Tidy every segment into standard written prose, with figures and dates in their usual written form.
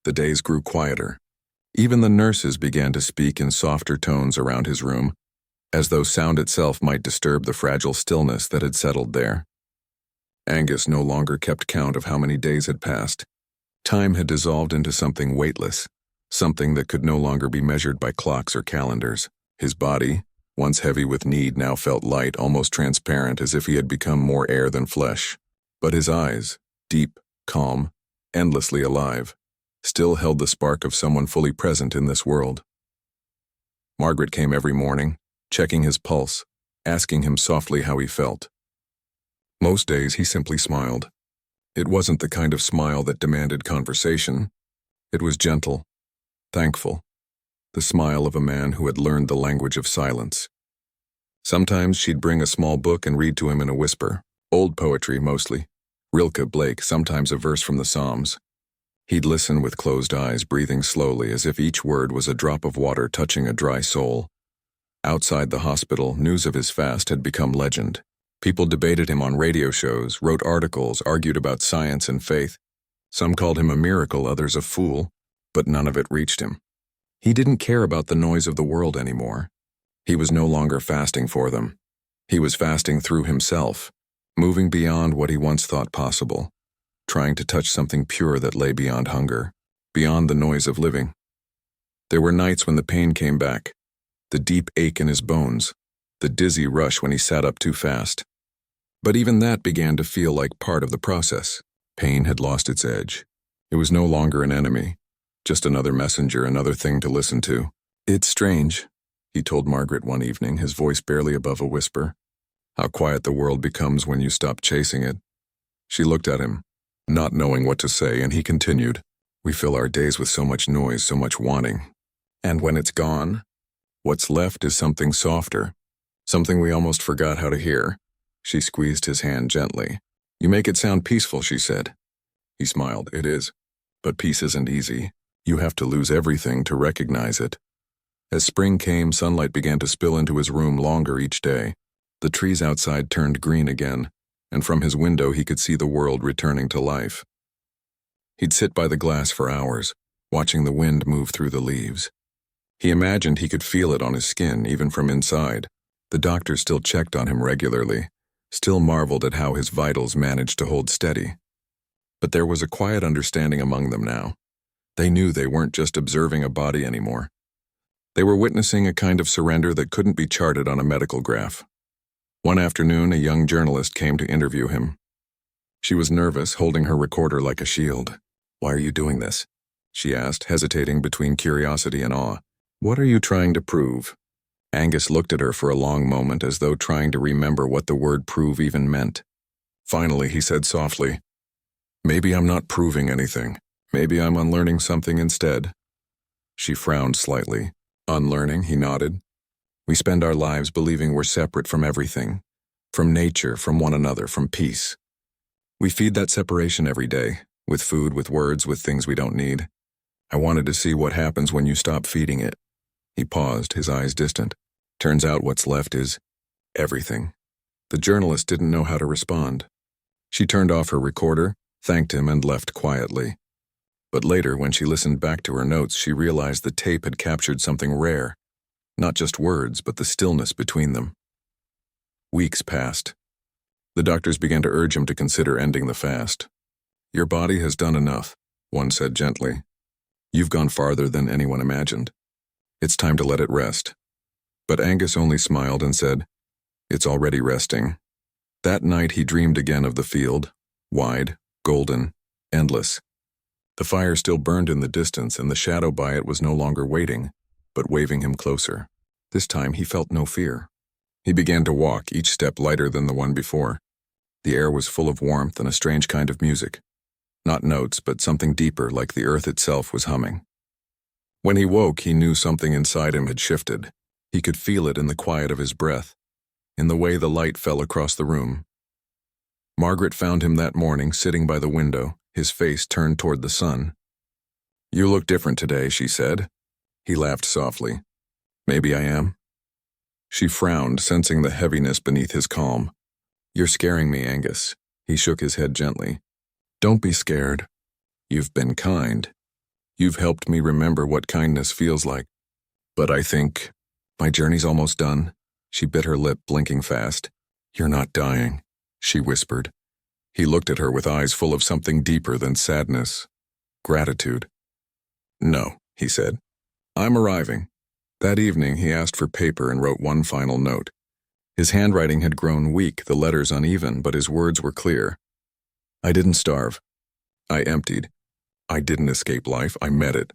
The days grew quieter. Even the nurses began to speak in softer tones around his room, as though sound itself might disturb the fragile stillness that had settled there. Angus no longer kept count of how many days had passed. Time had dissolved into something weightless, something that could no longer be measured by clocks or calendars. His body, once heavy with need, now felt light, almost transparent, as if he had become more air than flesh. But his eyes, deep, calm, endlessly alive, still held the spark of someone fully present in this world. Margaret came every morning, checking his pulse, asking him softly how he felt. Most days he simply smiled. It wasn't the kind of smile that demanded conversation. It was gentle, thankful, the smile of a man who had learned the language of silence. Sometimes she'd bring a small book and read to him in a whisper, old poetry mostly, Rilke, Blake, sometimes a verse from the Psalms. He'd listen with closed eyes, breathing slowly, as if each word was a drop of water touching a dry soul. Outside the hospital, news of his fast had become legend. People debated him on radio shows, wrote articles, argued about science and faith. Some called him a miracle, others a fool, but none of it reached him. He didn't care about the noise of the world anymore. He was no longer fasting for them. He was fasting through himself, moving beyond what he once thought possible, trying to touch something pure that lay beyond hunger, beyond the noise of living. There were nights when the pain came back, the deep ache in his bones, the dizzy rush when he sat up too fast. But even that began to feel like part of the process. Pain had lost its edge. It was no longer an enemy, just another messenger, another thing to listen to. "It's strange," he told Margaret one evening, his voice barely above a whisper, "how quiet the world becomes when you stop chasing it." She looked at him, not knowing what to say, and he continued, "We fill our days with so much noise, so much wanting. And when it's gone, what's left is something softer, something we almost forgot how to hear." She squeezed his hand gently. "You make it sound peaceful," she said. He smiled. "It is. But peace isn't easy. You have to lose everything to recognize it." As spring came, sunlight began to spill into his room longer each day. The trees outside turned green again, and from his window he could see the world returning to life. He'd sit by the glass for hours, watching the wind move through the leaves. He imagined he could feel it on his skin, even from inside. The doctors still checked on him regularly, still marveled at how his vitals managed to hold steady. But there was a quiet understanding among them now. They knew they weren't just observing a body anymore. They were witnessing a kind of surrender that couldn't be charted on a medical graph. One afternoon, a young journalist came to interview him. She was nervous, holding her recorder like a shield. "Why are you doing this?" she asked, hesitating between curiosity and awe. "What are you trying to prove?" Angus looked at her for a long moment, as though trying to remember what the word prove even meant. Finally, he said softly, "Maybe I'm not proving anything. Maybe I'm unlearning something instead." She frowned slightly. "Unlearning?" he nodded. "We spend our lives believing we're separate from everything, from nature, from one another, from peace. We feed that separation every day, with food, with words, with things we don't need. I wanted to see what happens when you stop feeding it." He paused, his eyes distant. "Turns out what's left is everything." The journalist didn't know how to respond. She turned off her recorder, thanked him, and left quietly. But later, when she listened back to her notes, she realized the tape had captured something rare. Not just words, but the stillness between them. Weeks passed. The doctors began to urge him to consider ending the fast. "Your body has done enough," one said gently. "You've gone farther than anyone imagined. It's time to let it rest." But Angus only smiled and said, "It's already resting." That night he dreamed again of the field, wide, golden, endless. The fire still burned in the distance, and the shadow by it was no longer waiting, but waving him closer. This time he felt no fear. He began to walk, each step lighter than the one before. The air was full of warmth and a strange kind of music. Not notes, but something deeper, like the earth itself was humming. When he woke, he knew something inside him had shifted. He could feel it in the quiet of his breath, in the way the light fell across the room. Margaret found him that morning sitting by the window, his face turned toward the sun. "You look different today," she said. He laughed softly. "Maybe I am." She frowned, sensing the heaviness beneath his calm. "You're scaring me, Angus." He shook his head gently. "Don't be scared. You've been kind." You've helped me remember what kindness feels like. But I think my journey's almost done." She bit her lip, blinking fast. "You're not dying," she whispered. He looked at her with eyes full of something deeper than sadness. Gratitude. "No," he said. "I'm arriving." That evening, he asked for paper and wrote one final note. His handwriting had grown weak, the letters uneven, but his words were clear. "I didn't starve. I emptied. I didn't escape life, I met it.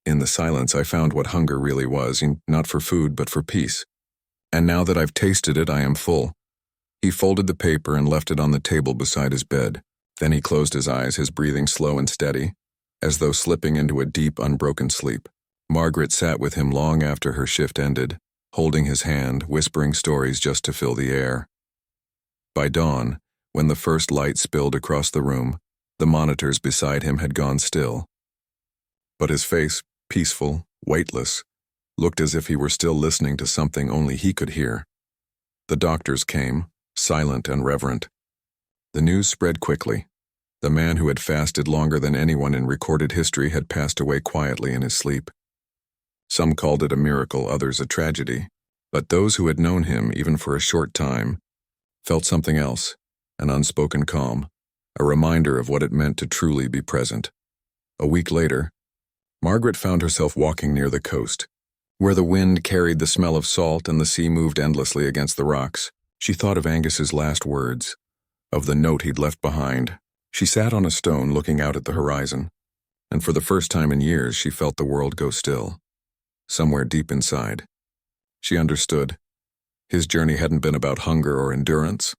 In the silence, I found what hunger really was, not for food, but for peace. And now that I've tasted it, I am full." He folded the paper and left it on the table beside his bed. Then he closed his eyes, his breathing slow and steady, as though slipping into a deep, unbroken sleep. Margaret sat with him long after her shift ended, holding his hand, whispering stories just to fill the air. By dawn, when the first light spilled across the room, the monitors beside him had gone still. But his face, peaceful, weightless, looked as if he were still listening to something only he could hear. The doctors came, silent and reverent. The news spread quickly. The man who had fasted longer than anyone in recorded history had passed away quietly in his sleep. Some called it a miracle, others a tragedy. But those who had known him, even for a short time, felt something else, an unspoken calm, a reminder of what it meant to truly be present. A week later, Margaret found herself walking near the coast, where the wind carried the smell of salt and the sea moved endlessly against the rocks. She thought of Angus's last words, of the note he'd left behind. She sat on a stone looking out at the horizon, and for the first time in years she felt the world go still. Somewhere deep inside, she understood. His journey hadn't been about hunger or endurance,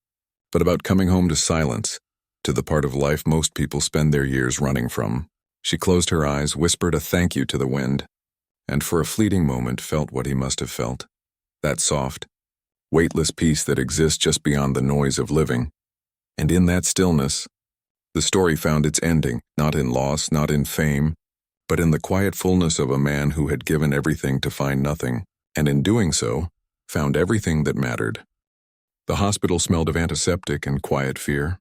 but about coming home to silence, to the part of life most people spend their years running from. She closed her eyes, whispered a thank you to the wind, and for a fleeting moment felt what he must have felt. That soft, weightless peace that exists just beyond the noise of living. And in that stillness, the story found its ending, not in loss, not in fame, but in the quiet fullness of a man who had given everything to find nothing, and in doing so, found everything that mattered. The hospital smelled of antiseptic and quiet fear.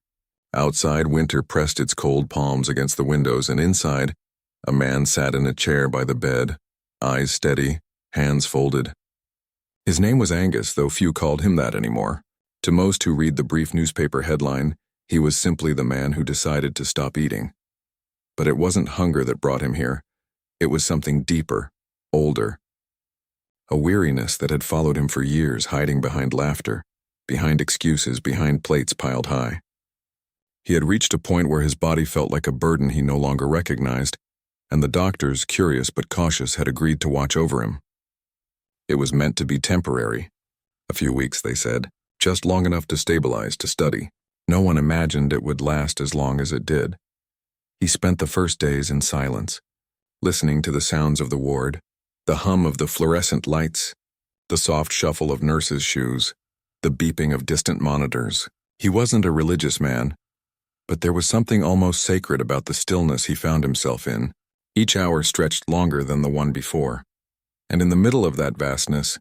Outside, winter pressed its cold palms against the windows, and inside, a man sat in a chair by the bed, eyes steady, hands folded. His name was Angus, though few called him that anymore. To most who read the brief newspaper headline, he was simply the man who decided to stop eating. But it wasn't hunger that brought him here. It was something deeper, older. A weariness that had followed him for years, hiding behind laughter, behind excuses, behind plates piled high. He had reached a point where his body felt like a burden he no longer recognized, and the doctors, curious but cautious, had agreed to watch over him. It was meant to be temporary. A few weeks, they said, just long enough to stabilize, to study. No one imagined it would last as long as it did. He spent the first days in silence, listening to the sounds of the ward, the hum of the fluorescent lights, the soft shuffle of nurses' shoes, the beeping of distant monitors. He wasn't a religious man, but there was something almost sacred about the stillness he found himself in. Each hour stretched longer than the one before, and in the middle of that vastness,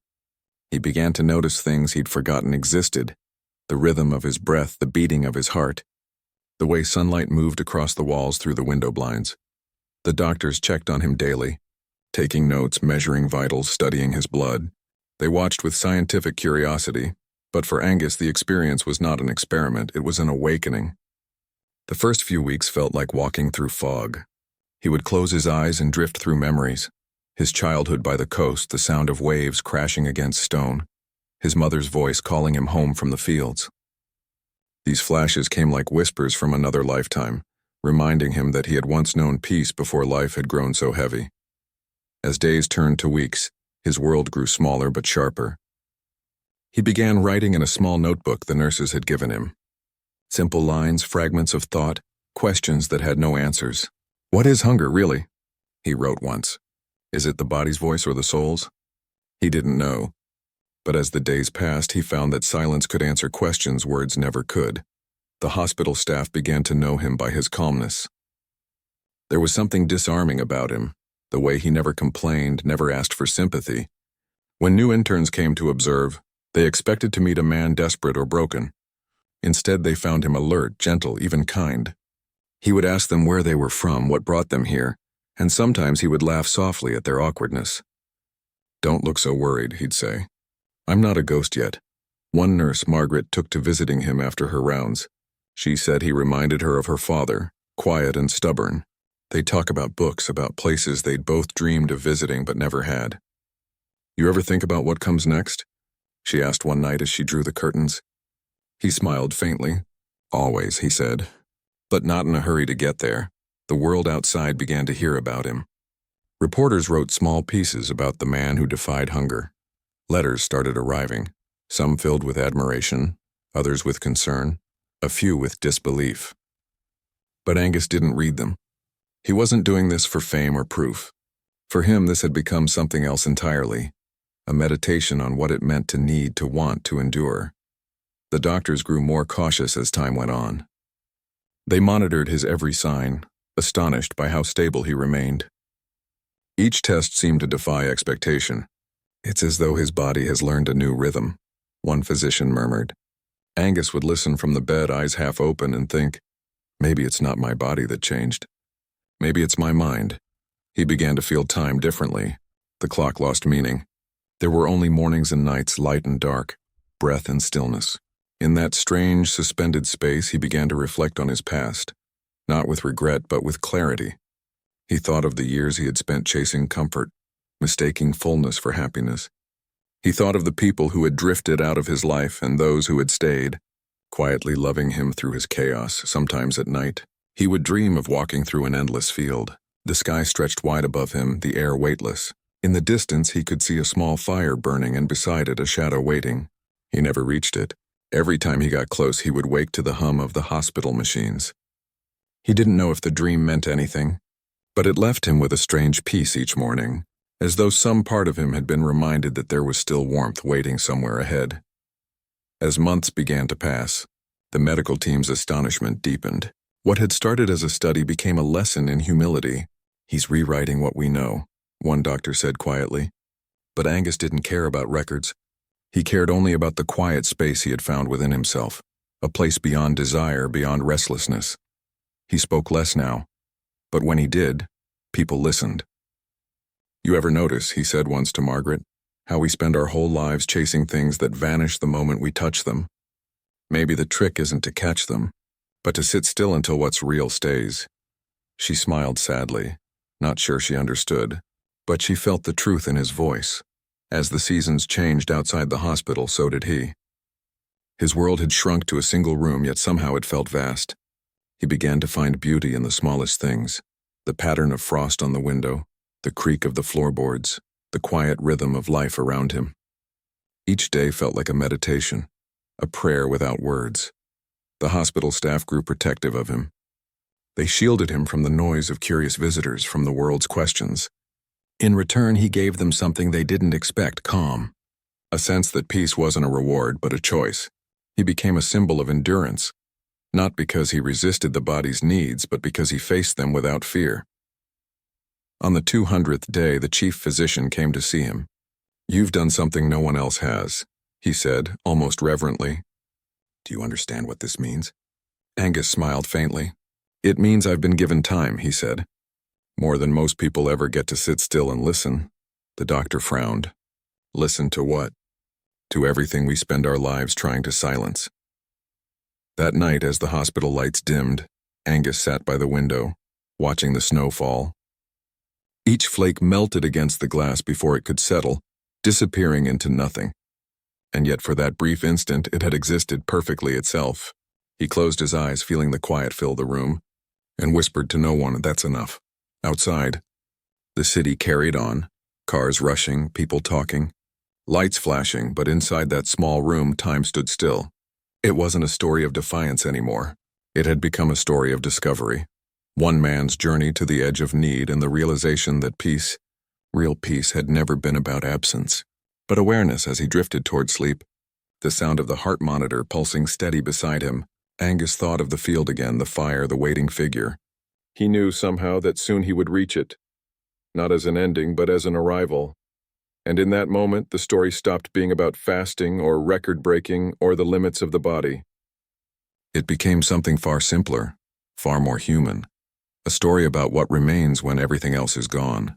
he began to notice things he'd forgotten existed, the rhythm of his breath, the beating of his heart, the way sunlight moved across the walls through the window blinds. The doctors checked on him daily, taking notes, measuring vitals, studying his blood. They watched with scientific curiosity, but for Angus the experience was not an experiment, it was an awakening. The first few weeks felt like walking through fog. He would close his eyes and drift through memories. His childhood by the coast, the sound of waves crashing against stone, his mother's voice calling him home from the fields. These flashes came like whispers from another lifetime, reminding him that he had once known peace before life had grown so heavy. As days turned to weeks, his world grew smaller but sharper. He began writing in a small notebook the nurses had given him. Simple lines, fragments of thought, questions that had no answers. "What is hunger, really?" he wrote once. "Is it the body's voice or the soul's?" He didn't know. But as the days passed, he found that silence could answer questions words never could. The hospital staff began to know him by his calmness. There was something disarming about him, the way he never complained, never asked for sympathy. When new interns came to observe, they expected to meet a man desperate or broken. Instead, they found him alert, gentle, even kind. He would ask them where they were from, what brought them here, and sometimes he would laugh softly at their awkwardness. "Don't look so worried," he'd say. "I'm not a ghost yet." One nurse, Margaret, took to visiting him after her rounds. She said he reminded her of her father, quiet and stubborn. They'd talk about books, about places they'd both dreamed of visiting but never had. "You ever think about what comes next?" she asked one night as she drew the curtains. He smiled faintly. "Always," he said, but not in a hurry to get there. The world outside began to hear about him. Reporters wrote small pieces about the man who defied hunger. Letters started arriving, some filled with admiration, others with concern, a few with disbelief. But Angus didn't read them. He wasn't doing this for fame or proof. For him, this had become something else entirely, a meditation on what it meant to need, to want, to endure. The doctors grew more cautious as time went on. They monitored his every sign, astonished by how stable he remained. Each test seemed to defy expectation. "It's as though his body has learned a new rhythm," one physician murmured. Angus would listen from the bed, eyes half open, and think, maybe it's not my body that changed. Maybe it's my mind. He began to feel time differently. The clock lost meaning. There were only mornings and nights, light and dark, breath and stillness. In that strange, suspended space, he began to reflect on his past, not with regret, but with clarity. He thought of the years he had spent chasing comfort, mistaking fullness for happiness. He thought of the people who had drifted out of his life and those who had stayed, quietly loving him through his chaos. Sometimes at night, he would dream of walking through an endless field. The sky stretched wide above him, the air weightless. In the distance, he could see a small fire burning and beside it a shadow waiting. He never reached it. Every time he got close, he would wake to the hum of the hospital machines. He didn't know if the dream meant anything, but it left him with a strange peace each morning, as though some part of him had been reminded that there was still warmth waiting somewhere ahead. As months began to pass, the medical team's astonishment deepened. What had started as a study became a lesson in humility. "He's rewriting what we know," one doctor said quietly. But Angus didn't care about records. He cared only about the quiet space he had found within himself, a place beyond desire, beyond restlessness. He spoke less now, but when he did, people listened. "You ever notice," he said once to Margaret, "how we spend our whole lives chasing things that vanish the moment we touch them? Maybe the trick isn't to catch them, but to sit still until what's real stays." She smiled sadly, not sure she understood, but she felt the truth in his voice. As the seasons changed outside the hospital, so did he. His world had shrunk to a single room, yet somehow it felt vast. He began to find beauty in the smallest things, the pattern of frost on the window, the creak of the floorboards, the quiet rhythm of life around him. Each day felt like a meditation, a prayer without words. The hospital staff grew protective of him. They shielded him from the noise of curious visitors, from the world's questions. In return, he gave them something they didn't expect: calm. A sense that peace wasn't a reward, but a choice. He became a symbol of endurance, not because he resisted the body's needs, but because he faced them without fear. On the 200th day, the chief physician came to see him. "You've done something no one else has," he said, almost reverently. "Do you understand what this means?" Angus smiled faintly. "It means I've been given time," he said. "More than most people ever get to sit still and listen." The doctor frowned. "Listen to what?" "To everything we spend our lives trying to silence." That night, as the hospital lights dimmed, Angus sat by the window, watching the snow fall. Each flake melted against the glass before it could settle, disappearing into nothing. And yet for that brief instant, it had existed perfectly itself. He closed his eyes, feeling the quiet fill the room, and whispered to no one, "That's enough." Outside, the city carried on, cars rushing, people talking, lights flashing, but inside that small room, time stood still. It wasn't a story of defiance anymore. It had become a story of discovery. One man's journey to the edge of need and the realization that peace, real peace, had never been about absence, but awareness. As he drifted toward sleep, the sound of the heart monitor pulsing steady beside him, Angus thought of the field again, the fire, the waiting figure. He knew somehow that soon he would reach it, not as an ending, but as an arrival. And in that moment, the story stopped being about fasting or record-breaking or the limits of the body. It became something far simpler, far more human. A story about what remains when everything else is gone.